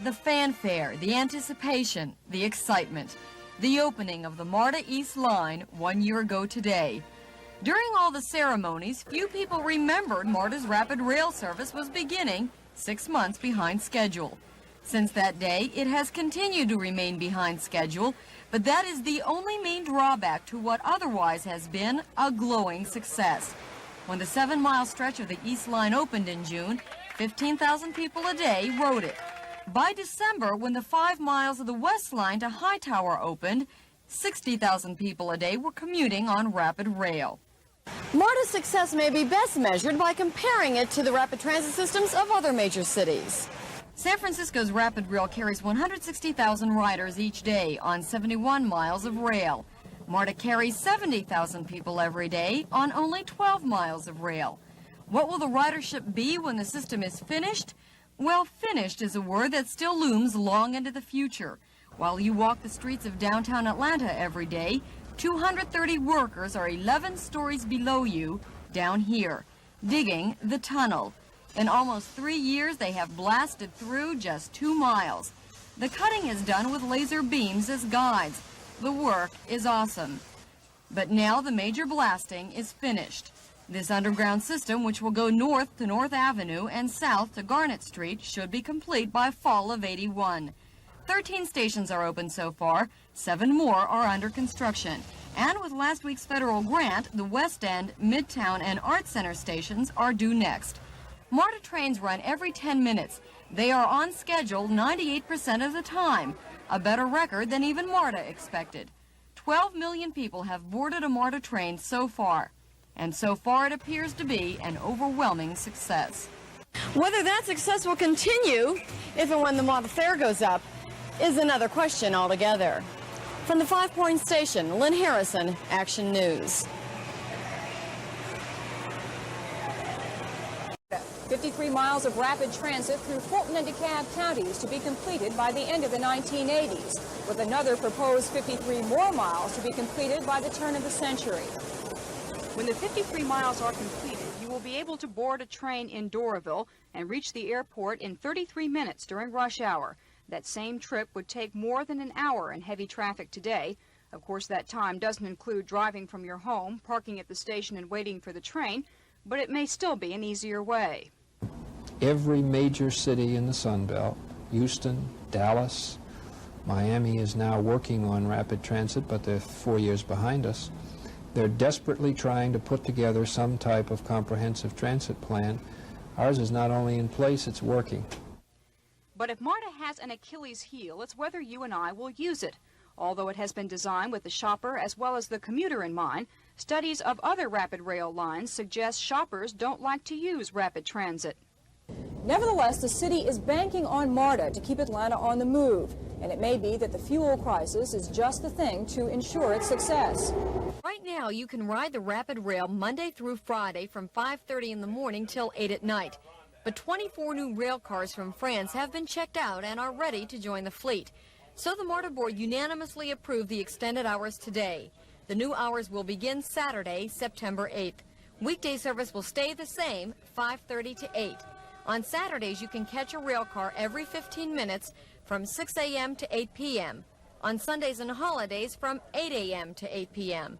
The fanfare, the anticipation, the excitement. The opening of the MARTA East Line 1 year ago today. During all the ceremonies, few people remembered MARTA's rapid rail service was beginning 6 months behind schedule. Since that day, it has continued to remain behind schedule, but that is the only main drawback to what otherwise has been a glowing success. When the 7-mile stretch of the East Line opened in June, 15,000 people a day rode it. By December, when the 5 miles of the West Line to Hightower opened, 60,000 people a day were commuting on rapid rail. MARTA's success may be best measured by comparing it to the rapid transit systems of other major cities. San Francisco's rapid rail carries 160,000 riders each day on 71 miles of rail. MARTA carries 70,000 people every day on only 12 miles of rail. What will the ridership be when the system is finished? Well, finished is a word that still looms long into the future. While you walk the streets of downtown Atlanta every day, 230 workers are 11 stories below you down here, digging the tunnel. In almost 3 years, they have blasted through just 2 miles. The cutting is done with laser beams as guides. The work is awesome. But now the major blasting is finished. This underground system, which will go north to North Avenue and south to Garnett Street, should be complete by fall of '81. 13 stations are open so far, 7 more are under construction. And with last week's federal grant, the West End, Midtown, and Art Center stations are due next. MARTA trains run every 10 minutes. They are on schedule 98% of the time, a better record than even MARTA expected. 12 million people have boarded a MARTA train so far, and so far it appears to be an overwhelming success. Whether that success will continue if and when the MARTA fare goes up is another question altogether. From the Five Points Station, Lynn Harrison, Action News. 53 miles of rapid transit through Fulton and DeKalb counties to be completed by the end of the 1980s, with another proposed 53 more miles to be completed by the turn of the century. When the 53 miles are completed, you will be able to board a train in Doraville and reach the airport in 33 minutes during rush hour. That same trip would take more than an hour in heavy traffic today. Of course, that time doesn't include driving from your home, parking at the station and waiting for the train, but it may still be an easier way. Every major city in the Sun Belt, Houston, Dallas, Miami is now working on rapid transit, but they're 4 years behind us. They're desperately trying to put together some type of comprehensive transit plan. Ours is not only in place, it's working. But if MARTA has an Achilles heel, it's whether you and I will use it. Although it has been designed with the shopper as well as the commuter in mind, studies of other rapid rail lines suggest shoppers don't like to use rapid transit. Nevertheless, the city is banking on MARTA to keep Atlanta on the move, and it may be that the fuel crisis is just the thing to ensure its success. Right now, you can ride the rapid rail Monday through Friday from 5:30 in the morning till 8 at night. But 24 new rail cars from France have been checked out and are ready to join the fleet. So the MARTA board unanimously approved the extended hours today. The new hours will begin Saturday, September 8th. Weekday service will stay the same, 5:30 to 8. On Saturdays, you can catch a rail car every 15 minutes from 6 a.m. to 8 p.m. On Sundays and holidays from 8 a.m. to 8 p.m.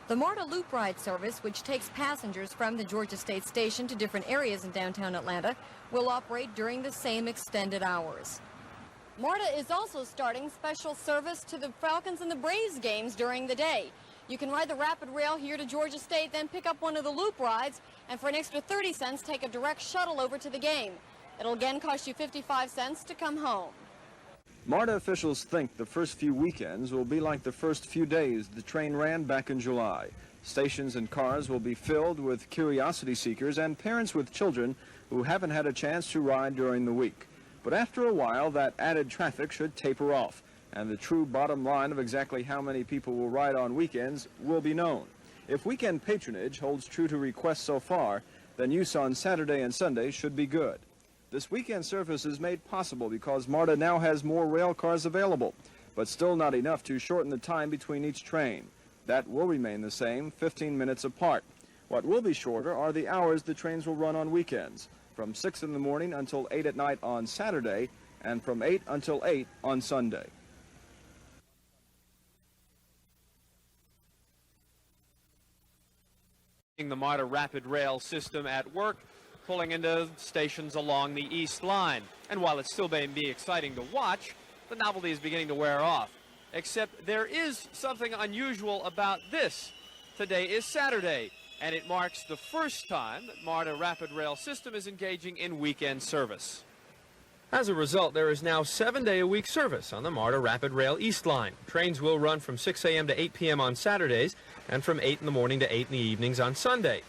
The MARTA Loop Ride service, which takes passengers from the Georgia State Station to different areas in downtown Atlanta, will operate during the same extended hours. MARTA is also starting special service to the Falcons and the Braves games during the day. You can ride the rapid rail here to Georgia State, then pick up one of the loop rides, and for an extra 30 cents, take a direct shuttle over to the game. It'll again cost you 55 cents to come home. MARTA officials think the first few weekends will be like the first few days the train ran back in July. Stations and cars will be filled with curiosity seekers and parents with children who haven't had a chance to ride during the week. But after a while, that added traffic should taper off, and the true bottom line of exactly how many people will ride on weekends will be known. If weekend patronage holds true to requests so far, then use on Saturday and Sunday should be good. This weekend service is made possible because MARTA now has more rail cars available, but still not enough to shorten the time between each train. That will remain the same, 15 minutes apart. What will be shorter are the hours the trains will run on weekends, from 6 in the morning until 8 at night on Saturday, and from 8 until 8 on Sunday. The MARTA Rapid Rail system at work, pulling into stations along the East Line. And while it still may be exciting to watch, the novelty is beginning to wear off. Except there is something unusual about this. Today is Saturday, and it marks the first time that MARTA Rapid Rail system is engaging in weekend service. As a result, there is now 7-day-a-week service on the MARTA Rapid Rail East Line. Trains will run from 6 a.m. to 8 p.m. on Saturdays and from 8 in the morning to 8 in the evenings on Sunday.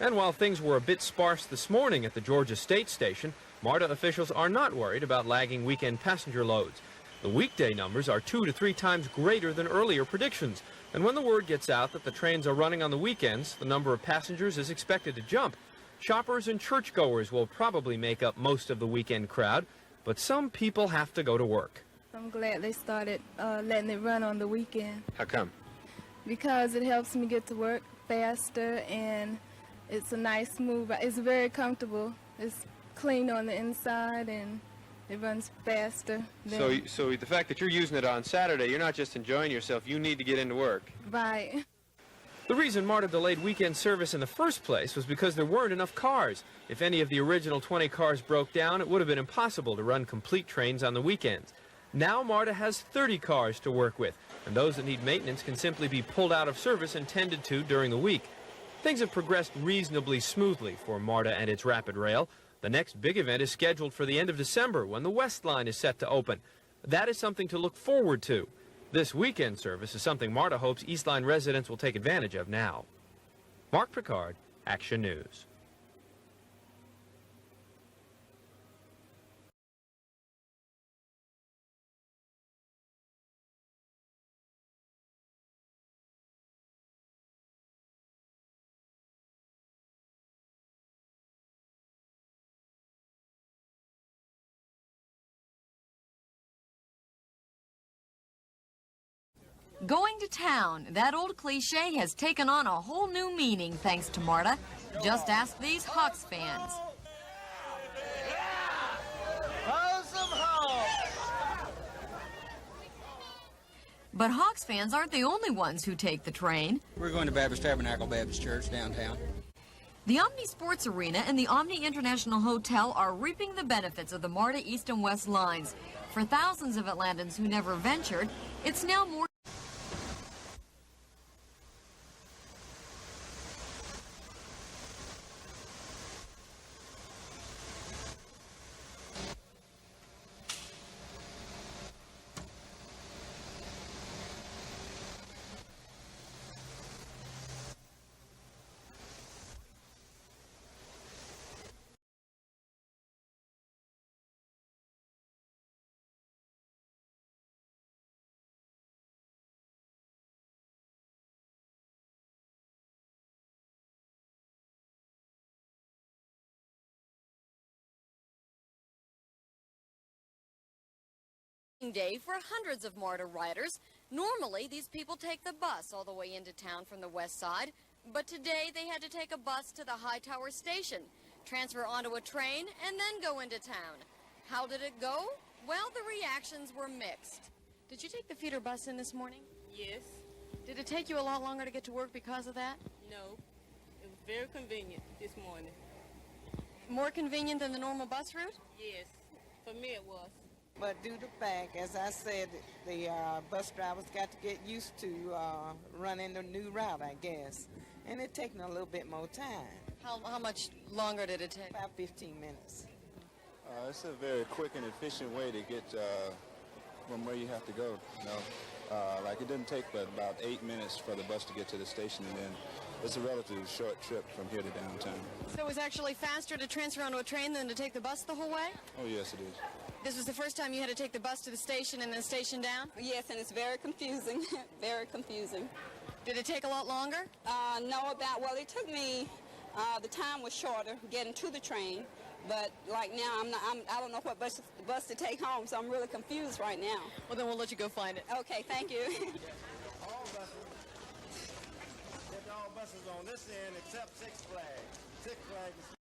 And while things were a bit sparse this morning at the Georgia State Station, MARTA officials are not worried about lagging weekend passenger loads. The weekday numbers are 2 to 3 times greater than earlier predictions. And when the word gets out that the trains are running on the weekends, the number of passengers is expected to jump. Shoppers and churchgoers will probably make up most of the weekend crowd, but some people have to go to work. I'm glad they started letting it run on the weekend. How come? Because it helps me get to work faster, and it's a nice move. It's very comfortable. It's clean on the inside, and it runs faster. So the fact that you're using it on Saturday, you're not just enjoying yourself, you need to get into work. Right. The reason MARTA delayed weekend service in the first place was because there weren't enough cars. If any of the original 20 cars broke down, it would have been impossible to run complete trains on the weekends. Now MARTA has 30 cars to work with, and those that need maintenance can simply be pulled out of service and tended to during the week. Things have progressed reasonably smoothly for MARTA and its Rapid Rail. The next big event is scheduled for the end of December, when the West Line is set to open. That is something to look forward to. This weekend service is something MARTA hopes East Line residents will take advantage of now. Mark Picard, Action News. Going to town, that old cliche has taken on a whole new meaning thanks to MARTA. Just ask these Hawks fans. But Hawks fans aren't the only ones who take the train. We're going to Baptist Tabernacle Baptist Church downtown. The Omni Sports Arena and the Omni International Hotel are reaping the benefits of the MARTA East and West lines. For thousands of Atlantans who never ventured, it's now more day for hundreds of MARTA riders. Normally, these people take the bus all the way into town from the west side, but today they had to take a bus to the Hightower station, transfer onto a train, and then go into town. How did it go? Well, the reactions were mixed. Did you take the feeder bus in this morning? Yes. Did it take you a lot longer to get to work because of that? No. It was very convenient this morning. More convenient than the normal bus route? Yes. For me it was. But due to the fact, as I said, the bus drivers got to get used to running the new route, I guess. And it's taking a little bit more time. How much longer did it take? About 15 minutes. It's a very quick and efficient way to get from where you have to go. You know? Like it didn't take but about 8 minutes for the bus to get to the station, and then it's a relatively short trip from here to downtown. So it was actually faster to transfer onto a train than to take the bus the whole way? Oh, yes, it is. This was the first time you had to take the bus to the station and then station down? Yes, and it's very confusing. Very confusing. Did it take a lot longer? Well, it took me, the time was shorter getting to the train, but like now I don't know what bus to take home, so I'm really confused right now. Well, then we'll let you go find it. Okay, thank you. All buses on this end except Six Flags. Six Flags